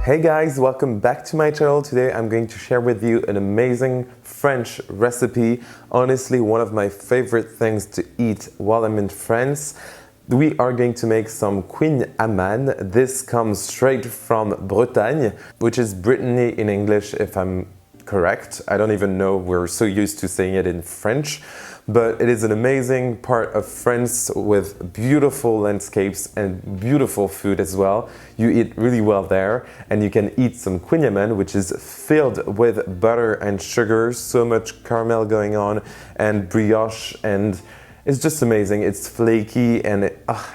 Hey guys, welcome back to my channel. Today I'm going to share with you an amazing French recipe. Honestly, one of my favorite things to eat while I'm in France. We are going to make some Kouign Amann. This comes straight from Bretagne, which is Brittany in English if I'm correct. I don't even know, we're so used to saying it in French. But it is an amazing part of France with beautiful landscapes and beautiful food as well. You eat really well there, and you can eat some Kouign Amann, which is filled with butter and sugar, so much caramel going on, and brioche, and it's just amazing. It's flaky, and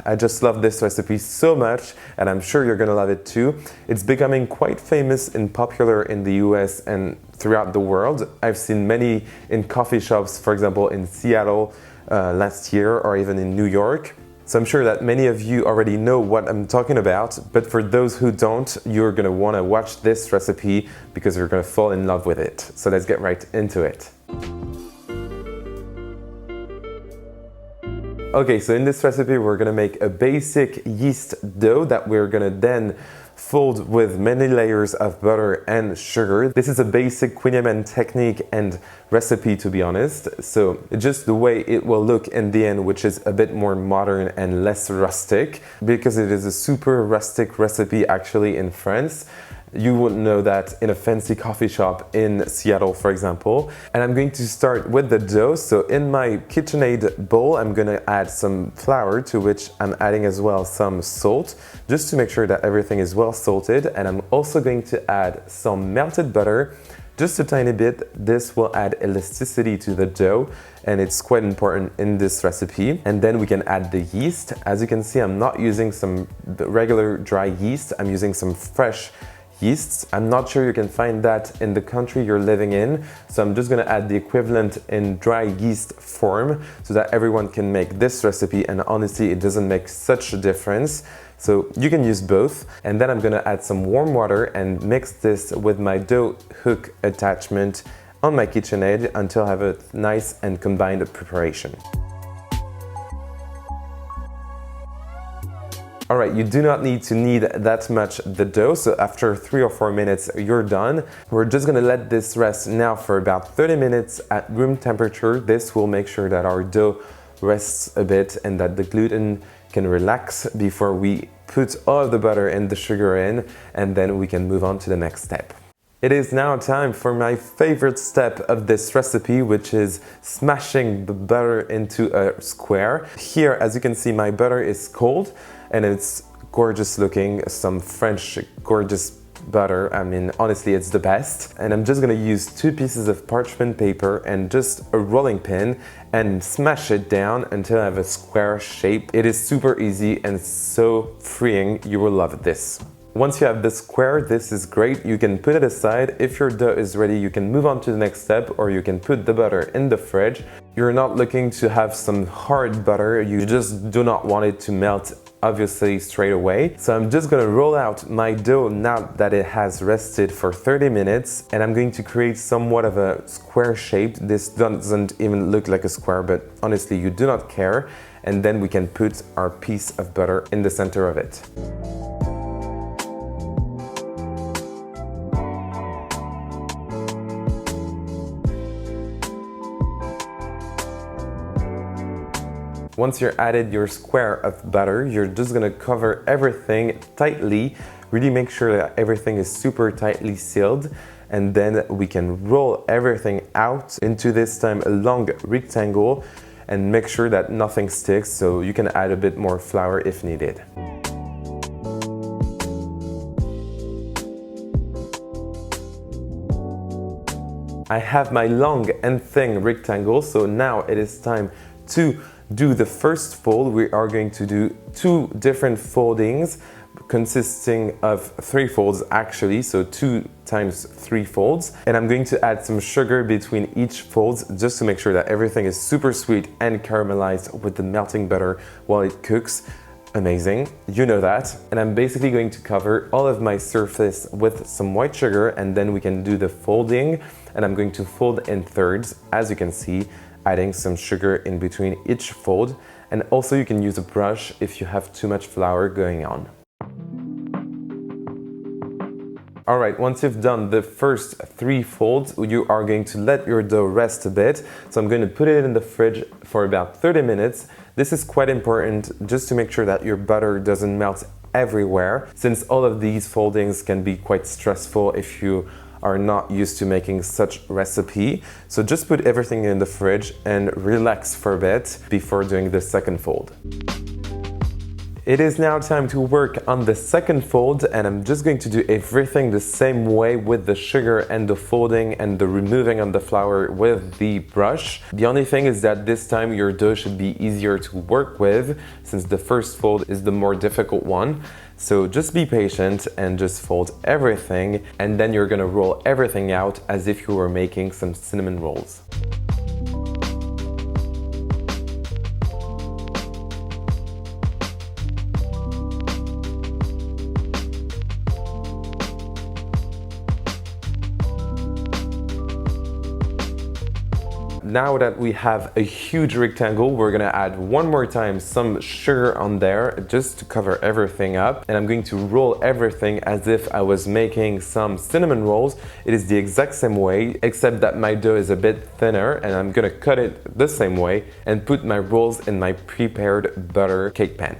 I just love this recipe so much, and I'm sure you're gonna love it too. It's becoming quite famous and popular in the US and throughout the world. I've seen many in coffee shops, for example, in Seattle last year, or even in New York. So I'm sure that many of you already know what I'm talking about, but for those who don't, you're gonna wanna watch this recipe because you're gonna fall in love with it. So let's get right into it. Okay, so in this recipe, we're gonna make a basic yeast dough that we're gonna then fold with many layers of butter and sugar. This is a basic Kouign Amann technique and recipe, to be honest. So just the way it will look in the end, which is a bit more modern and less rustic, because it is a super rustic recipe actually in France. You wouldn't know that in a fancy coffee shop in Seattle, for example. And I'm going to start with the dough. So in my KitchenAid bowl, I'm gonna add some flour, to which I'm adding as well some salt, just to make sure that everything is well salted. And I'm also going to add some melted butter, just a tiny bit. This will add elasticity to the dough, and it's quite important in this recipe. And then we can add the yeast. As you can see, I'm not using some regular dry yeast, I'm using some fresh yeasts. I'm not sure you can find that in the country you're living in, so I'm just gonna add the equivalent in dry yeast form so that everyone can make this recipe, and honestly it doesn't make such a difference. So you can use both, and then I'm gonna add some warm water and mix this with my dough hook attachment on my KitchenAid until I have a nice and combined preparation. All right, you do not need to knead that much the dough, so after 3 or 4 minutes, you're done. We're just gonna let this rest now for about 30 minutes at room temperature. This will make sure that our dough rests a bit and that the gluten can relax before we put all of the butter and the sugar in, and then we can move on to the next step. It is now time for my favorite step of this recipe, which is smashing the butter into a square. Here, as you can see, my butter is cold and it's gorgeous looking, some French gorgeous butter. I mean, honestly, it's the best. And I'm just gonna use 2 pieces of parchment paper and just a rolling pin and smash it down until I have a square shape. It is super easy and so freeing. You will love this. Once you have the square, this is great. You can put it aside. If your dough is ready, you can move on to the next step, or you can put the butter in the fridge. You're not looking to have some hard butter. You just do not want it to melt, obviously, straight away. So I'm just gonna roll out my dough now that it has rested for 30 minutes, and I'm going to create somewhat of a square shape. This doesn't even look like a square, but honestly, you do not care. And then we can put our piece of butter in the center of it. Once you're added your square of butter, you're just gonna cover everything tightly. Really make sure that everything is super tightly sealed, and then we can roll everything out into, this time, a long rectangle, and make sure that nothing sticks, so you can add a bit more flour if needed. I have my long and thin rectangle, so now it is time to do the first fold. We are going to do 2 different foldings consisting of 3 folds actually, so 2 times 3 folds. And I'm going to add some sugar between each folds just to make sure that everything is super sweet and caramelized with the melting butter while it cooks. Amazing, you know that. And I'm basically going to cover all of my surface with some white sugar, and then we can do the folding and I'm going to fold in thirds, as you can see, adding some sugar in between each fold. And also you can use a brush if you have too much flour going on. Alright, once you've done the first 3 folds, you are going to let your dough rest a bit. So I'm going to put it in the fridge for about 30 minutes. This is quite important just to make sure that your butter doesn't melt everywhere, since all of these foldings can be quite stressful if you are not used to making such recipe. So just put everything in the fridge and relax for a bit before doing the second fold. It is now time to work on the second fold, and I'm just going to do everything the same way with the sugar and the folding and the removing of the flour with the brush. The only thing is that this time your dough should be easier to work with, since the first fold is the more difficult one. So just be patient and just fold everything, and then you're gonna roll everything out as if you were making some cinnamon rolls. Now that we have a huge rectangle, we're gonna add one more time some sugar on there just to cover everything up. And I'm going to roll everything as if I was making some cinnamon rolls. It is the exact same way, except that my dough is a bit thinner, and I'm gonna cut it the same way and put my rolls in my prepared butter cake pan.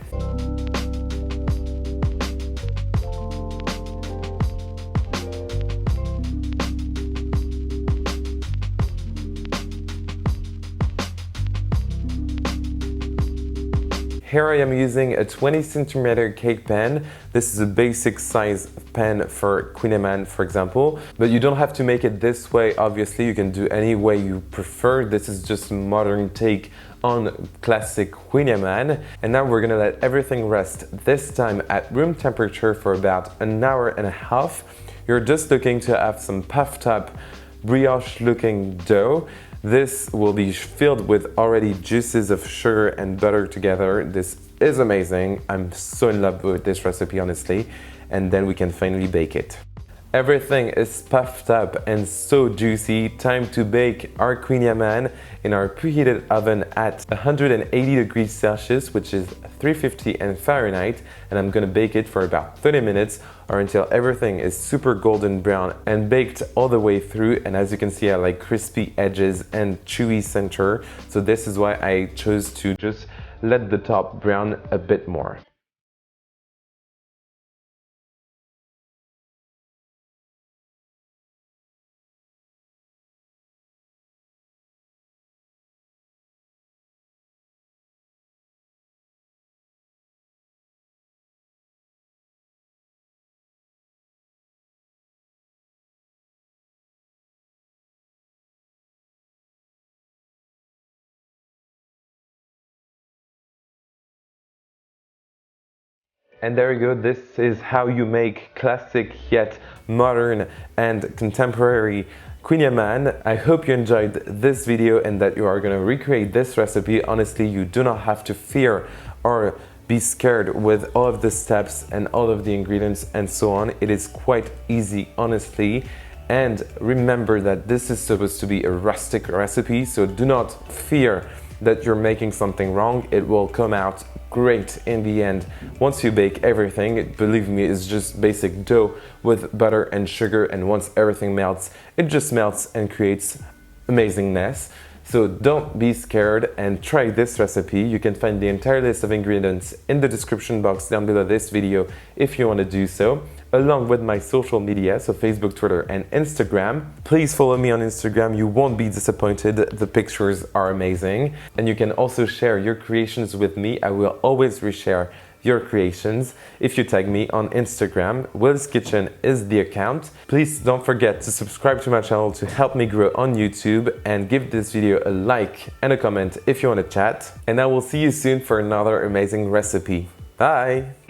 Here I am using a 20 centimeter cake pan. This is a basic size pan for Kouign Amann, for example, but you don't have to make it this way. Obviously, you can do any way you prefer. This is just a modern take on classic Kouign Amann. And now we're gonna let everything rest, this time at room temperature, for about an hour and a half. You're just looking to have some puffed up, brioche looking dough. This will be filled with already juices of sugar and butter together. This is amazing. I'm so in love with this recipe, honestly. And then we can finally bake it. Everything is puffed up and so juicy. Time to bake our Kouign Amann in our preheated oven at 180 degrees Celsius, which is 350 in Fahrenheit. And I'm gonna bake it for about 30 minutes or until everything is super golden brown and baked all the way through. And as you can see, I like crispy edges and chewy center. So this is why I chose to just let the top brown a bit more. And there you go, this is how you make classic yet modern and contemporary Kouign Amann. I hope you enjoyed this video and that you are going to recreate this recipe. Honestly, you do not have to fear or be scared with all of the steps and all of the ingredients and so on. It is quite easy, honestly. And remember that this is supposed to be a rustic recipe, so do not fear that you're making something wrong. It will come out great in the end. Once you bake everything, believe me, it's just basic dough with butter and sugar, and once everything melts, it just melts and creates amazingness. So don't be scared and try this recipe. You can find the entire list of ingredients in the description box down below this video if you want to do so, along with my social media, so Facebook, Twitter, and Instagram. Please follow me on Instagram, you won't be disappointed. The pictures are amazing. And you can also share your creations with me. I will always reshare your creations if you tag me on Instagram. Will's Kitchen is the account. Please don't forget to subscribe to my channel to help me grow on YouTube, and give this video a like and a comment if you want to chat. And I will see you soon for another amazing recipe. Bye!